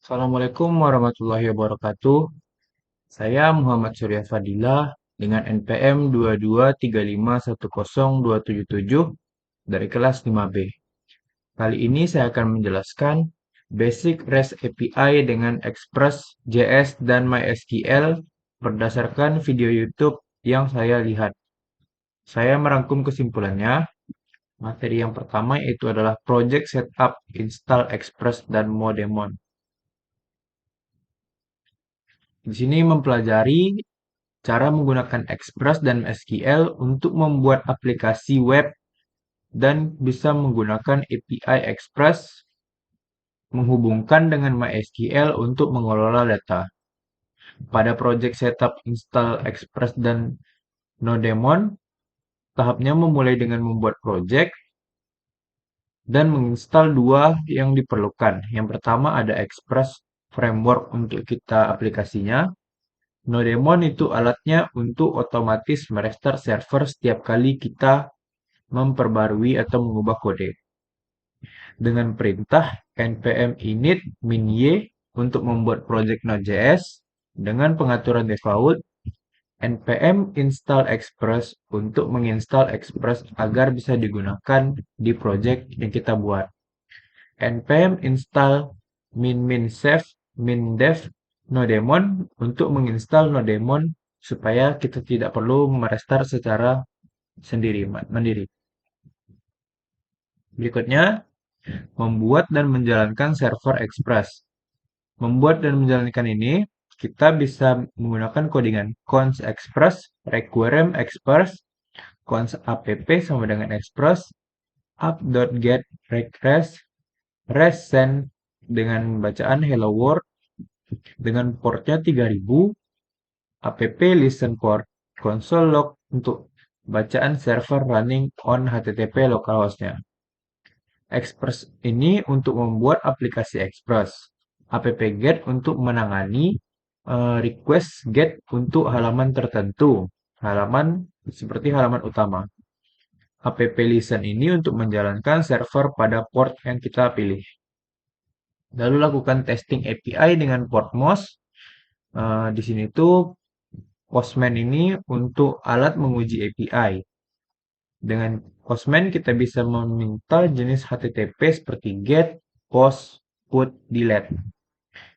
Assalamualaikum warahmatullahi wabarakatuh. Saya Muhammad Surya Fadilah dengan NPM 223510277 dari kelas 5B. Kali ini saya akan menjelaskan Basic REST API dengan Express, JS, dan MySQL berdasarkan video YouTube yang saya lihat. Saya merangkum kesimpulannya. Materi yang pertama yaitu adalah Project Setup, Install Express, dan Modemon. Di sini mempelajari cara menggunakan Express dan SQL untuk membuat aplikasi web dan bisa menggunakan API Express menghubungkan dengan MySQL untuk mengelola data. Pada project setup install Express dan Nodemon, tahapnya memulai dengan membuat project dan menginstal dua yang diperlukan. Yang pertama ada Express Framework untuk kita aplikasinya. Nodemon itu alatnya untuk otomatis merestart server setiap kali kita memperbarui atau mengubah kode. Dengan perintah npm init -y untuk membuat project Node.js, dengan pengaturan default npm install express untuk menginstal express agar bisa digunakan di project yang kita buat. Npm install min save min-dev nodemon untuk menginstal nodemon supaya kita tidak perlu merestart secara mandiri. Berikutnya, membuat dan menjalankan server Express. Membuat dan menjalankan ini, kita bisa menggunakan codingan const express, requirem express, const app sama dengan express, app.get request, res send dengan bacaan hello world, dengan portnya 3000, app listen port, console log untuk bacaan server running on HTTP localhostnya. Express ini untuk membuat aplikasi Express. App-get untuk menangani request get untuk halaman tertentu. Halaman seperti halaman utama. App listen ini untuk menjalankan server pada port yang kita pilih. Lalu lakukan testing API dengan Portmos. Di sini tuh Postman ini untuk alat menguji API. Dengan Postman kita bisa meminta jenis HTTP seperti get, post, put, delete.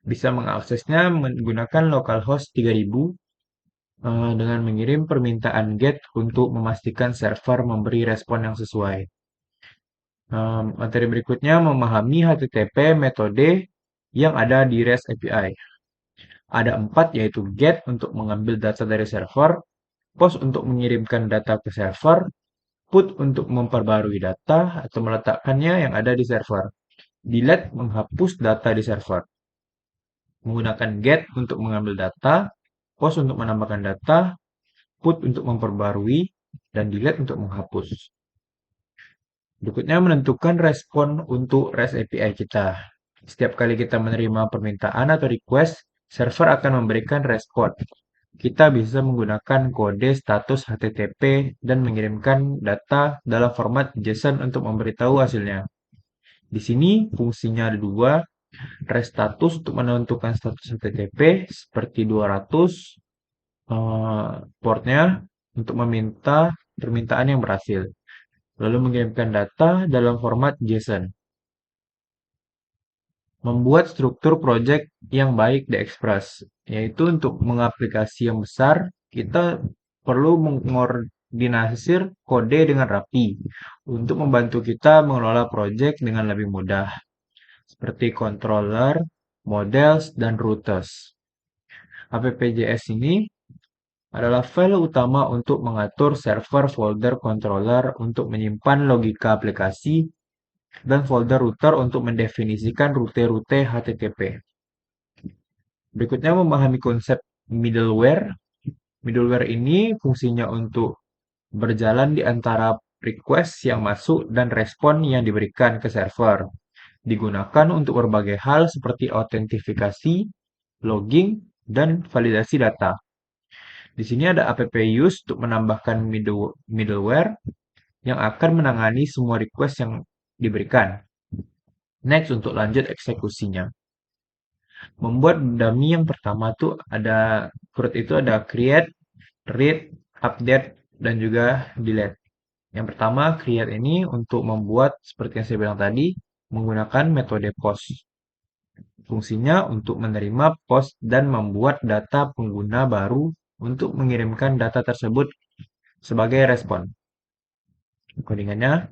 Bisa mengaksesnya menggunakan localhost 3000 dengan mengirim permintaan get untuk memastikan server memberi respon yang sesuai. Materi berikutnya memahami HTTP metode yang ada di REST API. Ada 4 yaitu get untuk mengambil data dari server, post untuk mengirimkan data ke server, put untuk memperbarui data atau meletakkannya yang ada di server, delete menghapus data di server. Menggunakan get untuk mengambil data, post untuk menambahkan data, put untuk memperbarui, dan delete untuk menghapus. Berikutnya menentukan respon untuk REST API kita. Setiap kali kita menerima permintaan atau request, server akan memberikan respon. Kita bisa menggunakan kode status HTTP dan mengirimkan data dalam format JSON untuk memberitahu hasilnya. Di sini fungsinya ada dua, REST status untuk menentukan status HTTP seperti 200 portnya untuk meminta permintaan yang berhasil. Lalu mengirimkan data dalam format JSON. Membuat struktur project yang baik di Express, yaitu untuk mengaplikasi yang besar, kita perlu mengordinasir kode dengan rapi untuk membantu kita mengelola project dengan lebih mudah, seperti controller, models, dan routers. App.js ini adalah file utama untuk mengatur server folder controller untuk menyimpan logika aplikasi dan folder router untuk mendefinisikan rute-rute HTTP. Berikutnya memahami konsep middleware. Middleware ini fungsinya untuk berjalan di antara request yang masuk dan respon yang diberikan ke server. Digunakan untuk berbagai hal seperti autentifikasi, logging, dan validasi data. Di sini ada app-use untuk menambahkan middleware yang akan menangani semua request yang diberikan. Next untuk lanjut eksekusinya. Membuat dummy yang pertama tuh ada itu ada create, read, update, dan juga delete. Yang pertama, create ini untuk membuat seperti yang saya bilang tadi, menggunakan metode post. Fungsinya untuk menerima post dan membuat data pengguna baru untuk mengirimkan data tersebut sebagai respon. Codingannya.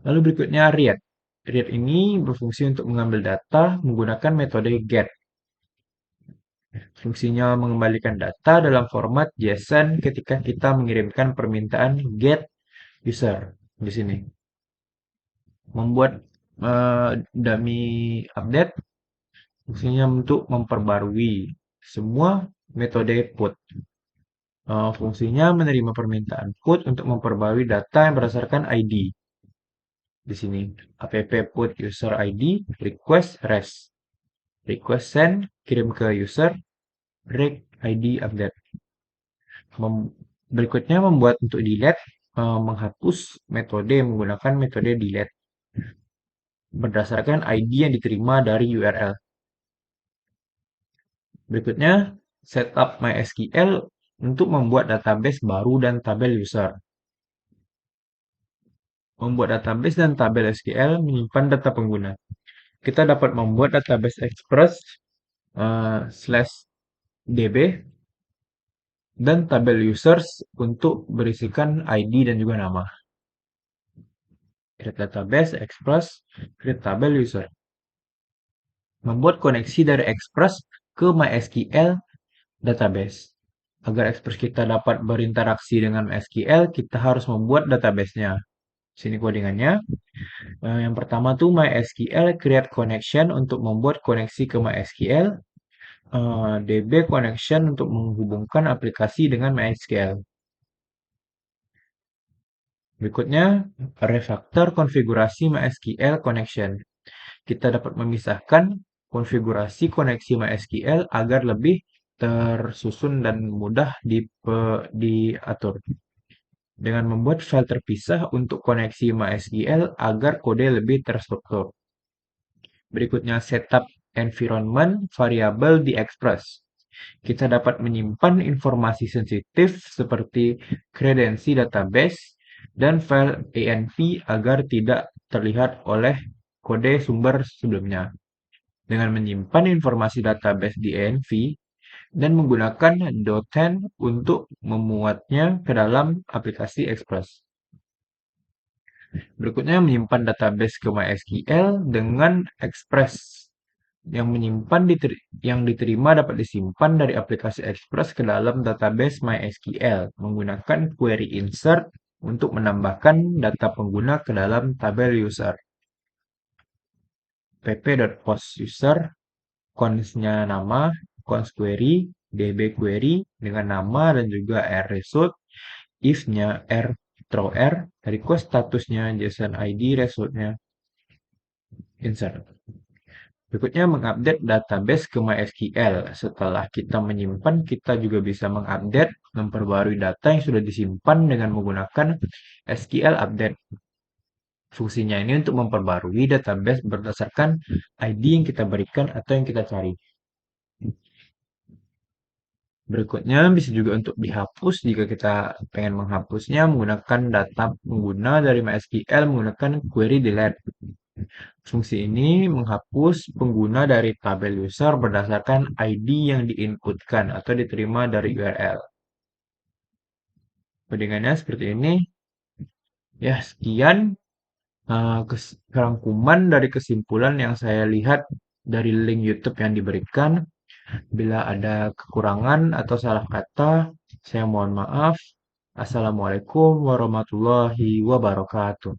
Lalu berikutnya read. Read ini berfungsi untuk mengambil data menggunakan metode get. Fungsinya mengembalikan data dalam format JSON ketika kita mengirimkan permintaan get user di sini. Membuat dummy update fungsinya untuk memperbarui semua metode put. Fungsinya menerima permintaan put untuk memperbarui data yang berdasarkan ID. Di sini app put user ID request rest. Request send kirim ke user, rec ID update. Berikutnya membuat untuk delete, menghapus metode menggunakan metode delete berdasarkan ID yang diterima dari URL. Berikutnya, setup MySQL untuk membuat database baru dan tabel user. Membuat database dan tabel SQL menyimpan data pengguna. Kita dapat membuat database Express /db dan tabel users untuk berisikan ID dan juga nama. Create database, Express, create tabel user. Membuat koneksi dari Express ke MySQL database. Agar Express kita dapat berinteraksi dengan MySQL, kita harus membuat database-nya. Sini codingannya. Yang pertama tuh MySQL create connection untuk membuat koneksi ke MySQL. DB connection untuk menghubungkan aplikasi dengan MySQL. Berikutnya, refactor konfigurasi MySQL connection. Kita dapat memisahkan konfigurasi koneksi MySQL agar lebih tersusun dan mudah diatur. Dengan membuat file terpisah untuk koneksi MySQL agar kode lebih terstruktur. Berikutnya, setup environment variable di Express. Kita dapat menyimpan informasi sensitif seperti kredensi database dan file env agar tidak terlihat oleh kode sumber sebelumnya. Dengan menyimpan informasi database di env dan menggunakan .10 untuk memuatnya ke dalam aplikasi Express. Berikutnya menyimpan database ke MySQL dengan Express. Yang diterima dapat disimpan dari aplikasi Express ke dalam database MySQL menggunakan query insert untuk menambahkan data pengguna ke dalam tabel user. pp.postUser, cons-nya nama, cons query, db query dengan nama dan juga result, if-nya throw r, request statusnya JSON ID, resultnya insert. Berikutnya mengupdate database ke MySQL. Setelah kita menyimpan, kita juga bisa mengupdate, memperbarui data yang sudah disimpan dengan menggunakan SQL update. Fungsinya ini untuk memperbarui database berdasarkan ID yang kita berikan atau yang kita cari. Berikutnya bisa juga untuk dihapus jika kita pengen menghapusnya menggunakan data pengguna dari MySQL menggunakan query delete. Fungsi ini menghapus pengguna dari tabel user berdasarkan ID yang diinputkan atau diterima dari URL. Codingannya seperti ini. Ya, sekian rangkuman dari kesimpulan yang saya lihat dari link YouTube yang diberikan. Bila ada kekurangan atau salah kata, saya mohon maaf. Assalamualaikum warahmatullahi wabarakatuh.